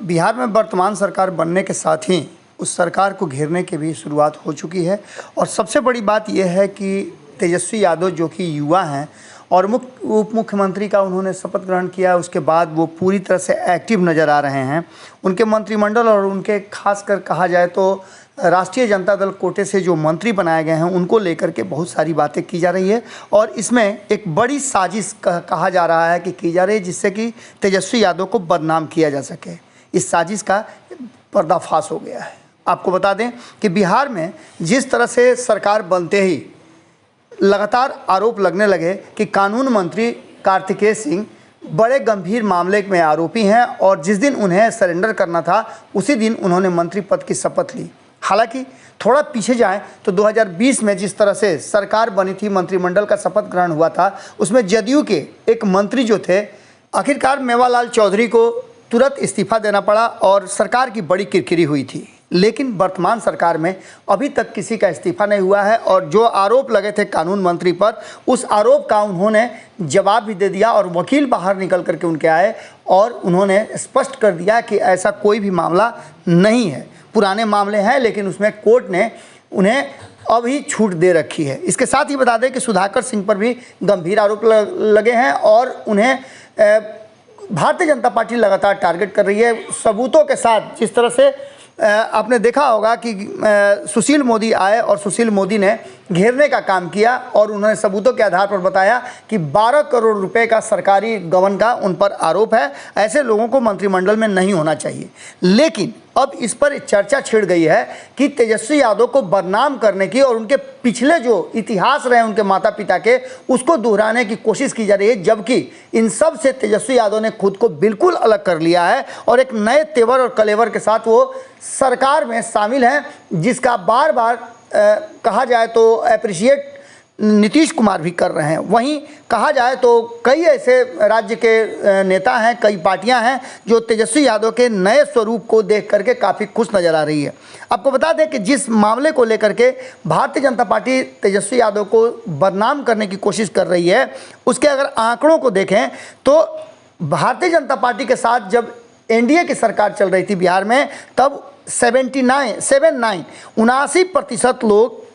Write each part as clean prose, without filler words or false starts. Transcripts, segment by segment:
बिहार में वर्तमान सरकार बनने के साथ ही उस सरकार को घेरने की भी शुरुआत हो चुकी है। और सबसे बड़ी बात यह है कि तेजस्वी यादव जो कि युवा हैं और उप मुख्यमंत्री का उन्होंने शपथ ग्रहण किया, उसके बाद वो पूरी तरह से एक्टिव नज़र आ रहे हैं। उनके मंत्रिमंडल और उनके खासकर कहा जाए तो राष्ट्रीय जनता दल कोटे से जो मंत्री बनाए गए हैं उनको लेकर के बहुत सारी बातें की जा रही है और इसमें एक बड़ी साजिश कहा जा रहा है कि की जा रही है, जिससे कि तेजस्वी यादव को बदनाम किया जा सके। इस साजिश का पर्दाफाश हो गया है। आपको बता दें कि बिहार में जिस तरह से सरकार बनते ही लगातार आरोप लगने लगे कि कानून मंत्री कार्तिकेय सिंह बड़े गंभीर मामले में आरोपी हैं और जिस दिन उन्हें सरेंडर करना था उसी दिन उन्होंने मंत्री पद की शपथ ली। हालांकि थोड़ा पीछे जाएं तो 2020 में जिस तरह से सरकार बनी थी, मंत्रिमंडल का शपथ ग्रहण हुआ था, उसमें जदयू के एक मंत्री जो थे, आखिरकार मेवालाल चौधरी को तुरंत इस्तीफा देना पड़ा और सरकार की बड़ी किरकिरी हुई थी। लेकिन वर्तमान सरकार में अभी तक किसी का इस्तीफा नहीं हुआ है और जो आरोप लगे थे कानून मंत्री पर, उस आरोप का उन्होंने जवाब भी दे दिया और वकील बाहर निकल करके उनके आए और उन्होंने स्पष्ट कर दिया कि ऐसा कोई भी मामला नहीं है। पुराने मामले हैं लेकिन उसमें कोर्ट ने उन्हें अभी छूट दे रखी है। इसके साथ ही बता दें कि सुधाकर सिंह पर भी गंभीर आरोप लगे हैं और उन्हें भारतीय जनता पार्टी लगातार टारगेट कर रही है सबूतों के साथ। जिस तरह से आपने देखा होगा कि सुशील मोदी आए और सुशील मोदी ने घेरने का काम किया और उन्होंने सबूतों के आधार पर बताया कि 12 करोड़ रुपए का सरकारी गबन का उन पर आरोप है। ऐसे लोगों को मंत्रिमंडल में नहीं होना चाहिए। लेकिन अब इस पर चर्चा छिड़ गई है कि तेजस्वी यादव को बदनाम करने की और उनके पिछले जो इतिहास रहे उनके माता पिता के, उसको दोहराने की कोशिश की जा रही है, जबकि इन सब से तेजस्वी यादव ने खुद को बिल्कुल अलग कर लिया है और एक नए तेवर और कलेवर के साथ वो सरकार में शामिल हैं, जिसका बार बार कहा जाए तो अप्रिशिएट नीतीश कुमार भी कर रहे हैं। वहीं कहा जाए तो कई ऐसे राज्य के नेता हैं, कई पार्टियां हैं जो तेजस्वी यादव के नए स्वरूप को देख करके काफ़ी खुश नज़र आ रही है। आपको बता दें कि जिस मामले को लेकर के भारतीय जनता पार्टी तेजस्वी यादव को बदनाम करने की कोशिश कर रही है, उसके अगर आंकड़ों को देखें तो भारतीय जनता पार्टी के साथ जब एनडीए की सरकार चल रही थी बिहार में, तब 79% लोग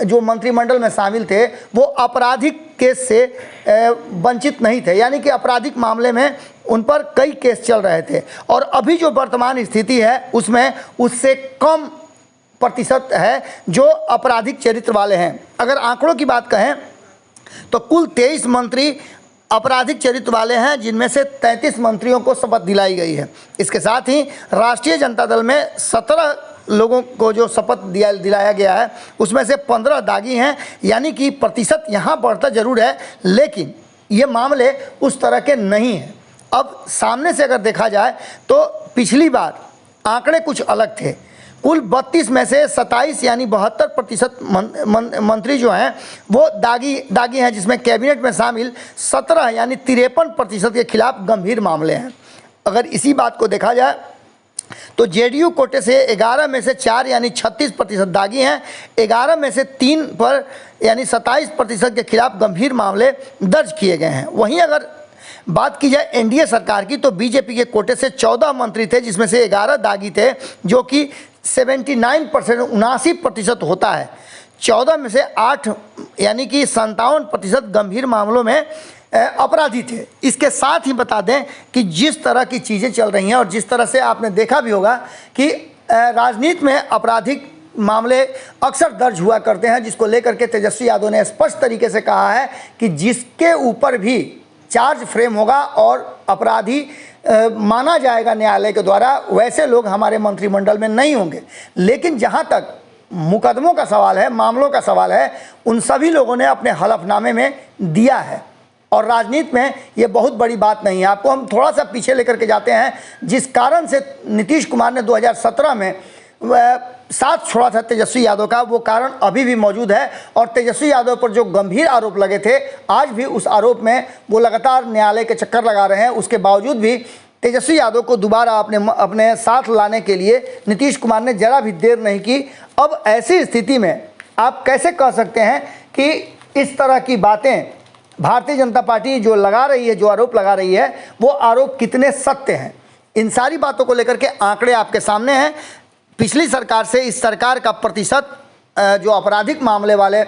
जो मंत्रिमंडल में शामिल थे वो आपराधिक केस से वंचित नहीं थे, यानी कि आपराधिक मामले में उन पर कई केस चल रहे थे। और अभी जो वर्तमान स्थिति है उसमें उससे कम प्रतिशत है जो आपराधिक चरित्र वाले हैं। अगर आंकड़ों की बात कहें तो कुल 23 मंत्री आपराधिक चरित्र वाले हैं, जिनमें से 33 मंत्रियों को शपथ दिलाई गई है। इसके साथ ही राष्ट्रीय जनता दल में 17 लोगों को जो शपथ दिलाया गया है उसमें से 15 दागी हैं, यानी कि प्रतिशत यहाँ बढ़ता जरूर है लेकिन ये मामले उस तरह के नहीं हैं। अब सामने से अगर देखा जाए तो पिछली बार आंकड़े कुछ अलग थे। कुल 32 में से 27 यानी 72% मंत्री जो हैं वो दागी हैं, जिसमें कैबिनेट में शामिल 17 यानी 53% के खिलाफ गंभीर मामले हैं। अगर इसी बात को देखा जाए तो जेडीयू कोटे से 11 में से 4 यानी 36% दागी हैं, 11 में से 3 पर यानी 27% के खिलाफ गंभीर मामले दर्ज किए गए हैं। वहीं अगर बात की जाए एनडीए सरकार की तो बीजेपी के कोटे से 14 मंत्री थे, जिसमें से 11 दागी थे, जो कि 79% होता है। 14 में से 8 यानी कि 57% गंभीर मामलों में अपराधी थे। इसके साथ ही बता दें कि जिस तरह की चीज़ें चल रही हैं और जिस तरह से आपने देखा भी होगा कि राजनीति में आपराधिक मामले अक्सर दर्ज हुआ करते हैं, जिसको लेकर के तेजस्वी यादव ने स्पष्ट तरीके से कहा है कि जिसके ऊपर भी चार्ज फ्रेम होगा और अपराधी माना जाएगा न्यायालय के द्वारा, वैसे लोग हमारे मंत्रिमंडल में नहीं होंगे। लेकिन जहां तक मुकदमों का सवाल है, मामलों का सवाल है, उन सभी लोगों ने अपने हलफनामे में दिया है और राजनीति में ये बहुत बड़ी बात नहीं है। आपको हम थोड़ा सा पीछे लेकर के जाते हैं। जिस कारण से नीतीश कुमार ने 2017 में साथ छोड़ा था तेजस्वी यादव का, वो कारण अभी भी मौजूद है और तेजस्वी यादव पर जो गंभीर आरोप लगे थे आज भी उस आरोप में वो लगातार न्यायालय के चक्कर लगा रहे हैं। उसके बावजूद भी तेजस्वी यादव को दोबारा अपने साथ लाने के लिए नीतीश कुमार ने जरा भी देर नहीं की। अब ऐसी स्थिति में आप कैसे कह सकते हैं कि इस तरह की बातें भारतीय जनता पार्टी जो लगा रही है, जो आरोप लगा रही है, वो आरोप कितने सत्य हैं? इन सारी बातों को लेकर के आंकड़े आपके सामने हैं। पिछली सरकार से इस सरकार का प्रतिशत जो आपराधिक मामले वाले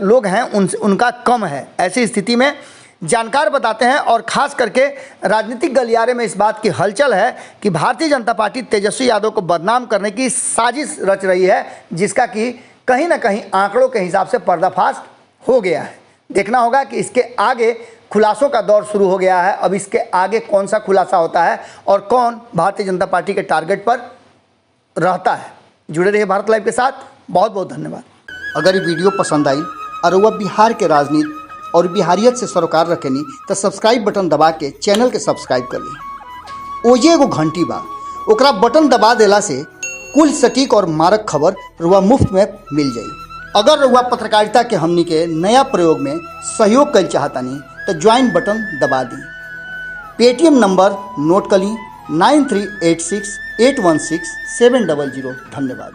लोग हैं उनका कम है। ऐसी स्थिति में जानकार बताते हैं और ख़ास करके राजनीतिक गलियारे में इस बात की हलचल है कि भारतीय जनता पार्टी तेजस्वी यादव को बदनाम करने की साजिश रच रही है, जिसका कि कहीं ना कहीं आंकड़ों के हिसाब से पर्दाफाश हो गया है। देखना होगा कि इसके आगे खुलासों का दौर शुरू हो गया है। अब इसके आगे कौन सा खुलासा होता है और कौन भारतीय जनता पार्टी के टारगेट पर रहता है। जुड़े रहिए भारत लाइव के साथ। बहुत बहुत धन्यवाद। अगर ये वीडियो पसंद आई और वह बिहार के राजनीति और बिहारियत से सरोकार रखेनी तो सब्सक्राइब बटन दबा के चैनल के सब्सक्राइब कर ली। ओजे एगो घंटी बा, ओकरा बटन दबा देला से कुल सटीक और मारक खबर रुआ मुफ्त में मिल जाई। अगर रुआ पत्रकारिता के हमनी के नया प्रयोग में सहयोग कर चाहतानी तो ज्वाइन बटन दबा दी। पेटीएम नंबर नोट कर ली 9386816700। धन्यवाद।